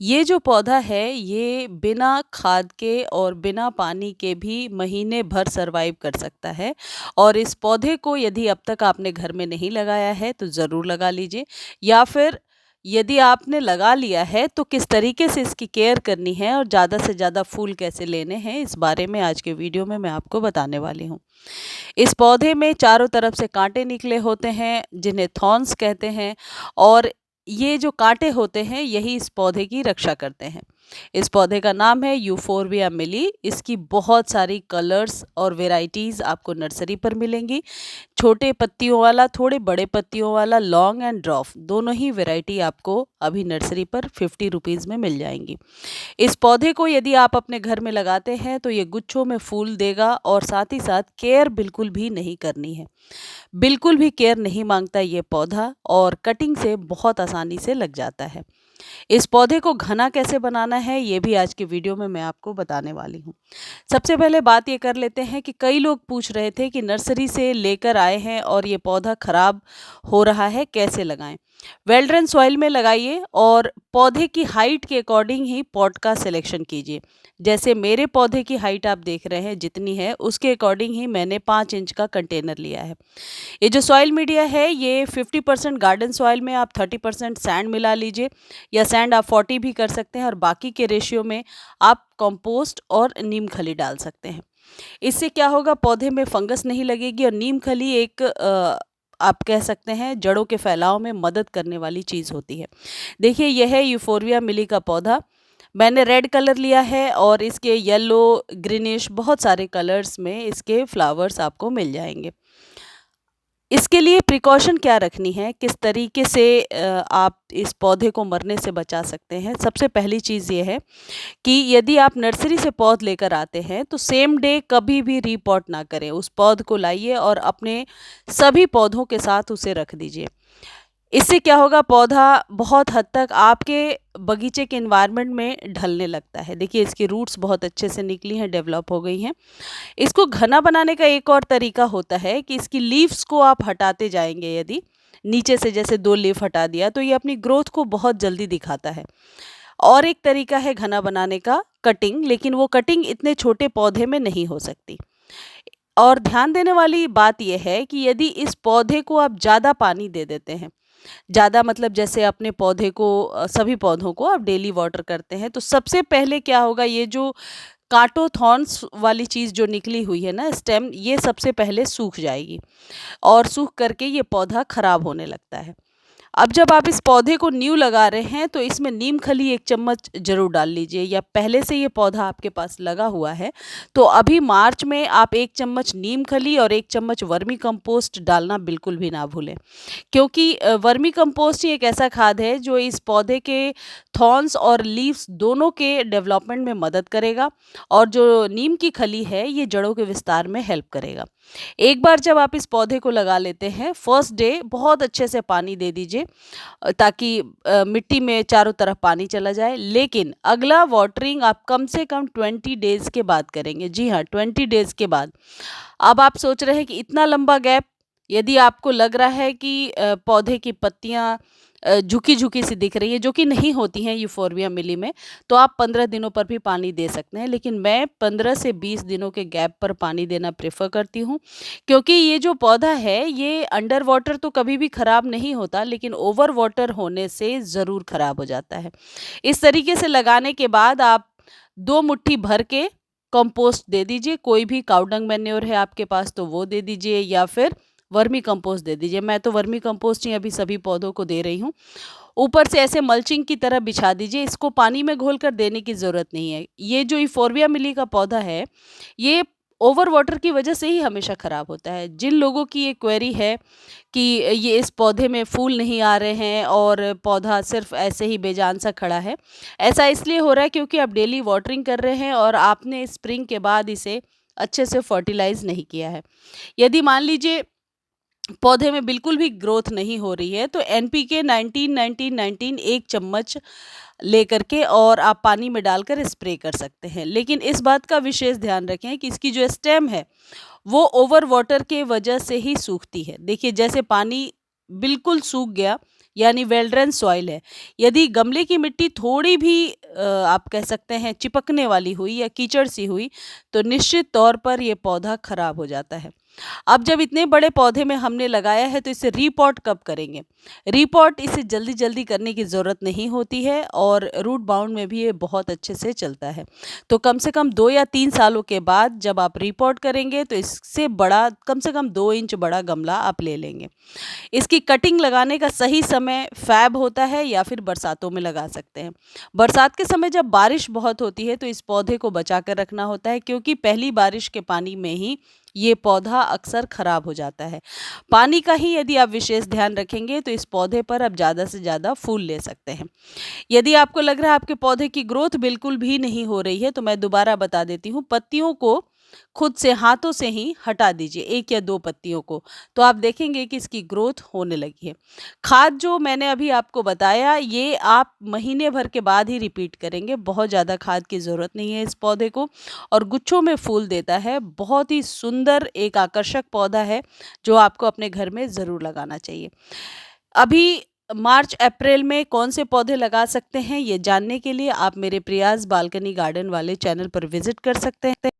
ये जो पौधा है ये बिना खाद के और बिना पानी के भी महीने भर सरवाइव कर सकता है। और इस पौधे को यदि अब तक आपने घर में नहीं लगाया है तो ज़रूर लगा लीजिए, या फिर यदि आपने लगा लिया है तो किस तरीके से इसकी केयर करनी है और ज़्यादा से ज़्यादा फूल कैसे लेने हैं, इस बारे में आज के वीडियो में मैं आपको बताने वाली हूँ। इस पौधे में चारों तरफ से कांटे निकले होते हैं जिन्हें थॉर्न्स कहते हैं, और ये जो कांटे होते हैं यही इस पौधे की रक्षा करते हैं। इस पौधे का नाम है यूफोरबिया मिली। इसकी बहुत सारी कलर्स और वेराइटीज़ आपको नर्सरी पर मिलेंगी। छोटे पत्तियों वाला, थोड़े बड़े पत्तियों वाला, लॉन्ग एंड ड्रॉफ, दोनों ही वैरायटी आपको अभी नर्सरी पर 50 रुपीज़ में मिल जाएंगी। इस पौधे को यदि आप अपने घर में लगाते हैं तो ये गुच्छों में फूल देगा, और साथ ही साथ केयर बिल्कुल भी नहीं करनी है। बिल्कुल भी केयर नहीं मांगता ये पौधा, और कटिंग से बहुत आसानी से लग जाता है। इस पौधे को घना कैसे बनाना है ये भी आज की वीडियो में मैं आपको बताने वाली हूँ। सबसे पहले बात ये कर लेते हैं कि कई लोग पूछ रहे थे कि नर्सरी से लेकर आए हैं और ये पौधा खराब हो रहा है, कैसे लगाएं। वेल ड्रेन सॉइल में लगाइए और पौधे की हाइट के अकॉर्डिंग ही पॉट का सिलेक्शन कीजिए। जैसे मेरे पौधे की हाइट आप देख रहे हैं जितनी है, उसके अकॉर्डिंग ही मैंने 5 इंच का कंटेनर लिया है। ये जो सॉइल मीडिया है ये 50% गार्डन सॉइल में आप 30% सैंड मिला लीजिए, या सैंड आप 40 भी कर सकते हैं, और बाकी के रेशियो में आप कंपोस्ट और नीम खली डाल सकते हैं। इससे क्या होगा, पौधे में फंगस नहीं लगेगी, और नीम खली एक आप कह सकते हैं जड़ों के फैलाव में मदद करने वाली चीज़ होती है। देखिए यह है यूफोरबिया मिली का पौधा। मैंने रेड कलर लिया है और इसके येलो, ग्रीनिश, बहुत सारे कलर्स में इसके फ्लावर्स आपको मिल जाएंगे। इसके लिए प्रिकॉशन क्या रखनी है, किस तरीके से आप इस पौधे को मरने से बचा सकते हैं। सबसे पहली चीज़ ये है कि यदि आप नर्सरी से पौध लेकर आते हैं तो सेम डे कभी भी रीपॉट ना करें। उस पौध को लाइए और अपने सभी पौधों के साथ उसे रख दीजिए। इससे क्या होगा, पौधा बहुत हद तक आपके बगीचे के एनवायरनमेंट में ढलने लगता है। देखिए इसकी रूट्स बहुत अच्छे से निकली हैं, डेवलप हो गई हैं। इसको घना बनाने का एक और तरीका होता है कि इसकी लीव्स को आप हटाते जाएंगे। यदि नीचे से जैसे 2 लीफ हटा दिया तो ये अपनी ग्रोथ को बहुत जल्दी दिखाता है। और एक तरीका है घना बनाने का, कटिंग, लेकिन वो कटिंग इतने छोटे पौधे में नहीं हो सकती। और ध्यान देने वाली बात यह है कि यदि इस पौधे को आप ज़्यादा पानी दे देते हैं, ज़्यादा मतलब जैसे अपने पौधे को सभी पौधों को आप डेली वाटर करते हैं, तो सबसे पहले क्या होगा, ये जो कांटो थॉर्न्स वाली चीज़ जो निकली हुई है ना, स्टेम, ये सबसे पहले सूख जाएगी, और सूख करके ये पौधा खराब होने लगता है। अब जब आप इस पौधे को न्यू लगा रहे हैं तो इसमें नीम खली 1 चम्मच ज़रूर डाल लीजिए, या पहले से ये पौधा आपके पास लगा हुआ है तो अभी मार्च में आप 1 चम्मच नीम खली और 1 चम्मच वर्मी कंपोस्ट डालना बिल्कुल भी ना भूलें। क्योंकि वर्मी कंपोस्ट ही एक ऐसा खाद है जो इस पौधे के थॉर्न्स और लीव्स दोनों के डेवलपमेंट में मदद करेगा, और जो नीम की खली है ये जड़ों के विस्तार में हेल्प करेगा। एक बार जब आप इस पौधे को लगा लेते हैं, फर्स्ट डे बहुत अच्छे से पानी दे दीजिए ताकि मिट्टी में चारों तरफ पानी चला जाए। लेकिन अगला वाटरिंग आप कम से कम 20 डेज़ के बाद करेंगे। जी हाँ, 20 डेज़ के बाद। अब आप सोच रहे हैं कि इतना लंबा गैप, यदि आपको लग रहा है कि पौधे की पत्तियां झुकी-झुकी सी दिख रही है, जो कि नहीं होती हैं यूफोरबिया मिली में, तो आप 15 दिनों पर भी पानी दे सकते हैं। लेकिन मैं 15 से 20 दिनों के गैप पर पानी देना प्रेफ़र करती हूँ, क्योंकि ये जो पौधा है ये अंडर वाटर तो कभी भी ख़राब नहीं होता, लेकिन ओवर वाटर होने से ज़रूर ख़राब हो जाता है। इस तरीके से लगाने के बाद आप 2 मुट्ठी भर के कंपोस्ट दे दीजिए। कोई भी काऊ डंग मैन्योर है आपके पास तो वो दे दीजिए, या फिर वर्मी कंपोस्ट दे दीजिए। मैं तो वर्मी कंपोस्ट ही अभी सभी पौधों को दे रही हूँ। ऊपर से ऐसे मल्चिंग की तरह बिछा दीजिए। इसको पानी में घोलकर देने की ज़रूरत नहीं है। ये जो यूफोरबिया मिली का पौधा है, ये ओवर वाटर की वजह से ही हमेशा ख़राब होता है। जिन लोगों की ये क्वेरी है कि ये इस पौधे में फूल नहीं आ रहे हैं और पौधा सिर्फ़ ऐसे ही बेजान सा खड़ा है, ऐसा इसलिए हो रहा है क्योंकि आप डेली वाटरिंग कर रहे हैं और आपने स्प्रिंग के बाद इसे अच्छे से फर्टिलाइज़ नहीं किया है। यदि मान लीजिए पौधे में बिल्कुल भी ग्रोथ नहीं हो रही है तो एनपीके 19-19-19 1 चम्मच लेकर के और आप पानी में डालकर स्प्रे कर सकते हैं। लेकिन इस बात का विशेष ध्यान रखें कि इसकी जो स्टेम है वो ओवर वाटर के वजह से ही सूखती है। देखिए जैसे पानी बिल्कुल सूख गया, यानी वेल ड्रेन सॉइल है। यदि गमले की मिट्टी थोड़ी भी आप कह सकते हैं चिपकने वाली हुई या कीचड़ सी हुई, तो निश्चित तौर पर ये पौधा खराब हो जाता है। अब जब इतने बड़े पौधे में हमने लगाया है, तो इसे रीपॉट कब करेंगे? रीपॉट इसे जल्दी-जल्दी करने की ज़रूरत नहीं होती है और रूट बाउंड में भी ये बहुत अच्छे से चलता है। तो कम से कम 2 या 3 सालों के बाद जब आप रीपॉट करेंगे, तो इससे बड़ा कम से कम 2 इंच बड़ा गमला आप ले लेंगे। इसकी कटिंग लगाने का सही समय फ़ैब होता है या फिर बरसातों में लगा सकते हैं। बरसात के समय जब बारिश बहुत होती है, तो इस पौधे को बचा कर रखना होता है, क्योंकि पहली बारिश के पानी में ही ये पौधा अक्सर खराब हो जाता है। पानी का ही यदि आप विशेष ध्यान रखेंगे, तो इस पौधे पर आप ज़्यादा से ज़्यादा फूल ले सकते हैं। यदि आपको लग रहा है आपके पौधे की ग्रोथ बिल्कुल भी नहीं हो रही है, तो मैं दोबारा बता देती हूँ, पत्तियों को खुद से हाथों से ही हटा दीजिए, 1 या 2 पत्तियों को, तो आप देखेंगे कि इसकी ग्रोथ होने लगी है। खाद जो मैंने अभी आपको बताया, ये आप महीने भर के बाद ही रिपीट करेंगे, बहुत ज़्यादा खाद की ज़रूरत नहीं है इस पौधे को, और गुच्छों में फूल देता है। बहुत ही सुंदर एक आकर्षक पौधा है, जो आपको अपने घर में ज़रूर लगाना चाहिए। अभी मार्च अप्रैल में कौन से पौधे लगा सकते हैं, ये जानने के लिए आप मेरे प्रयास बालकनी गार्डन वाले चैनल पर विज़िट कर सकते हैं।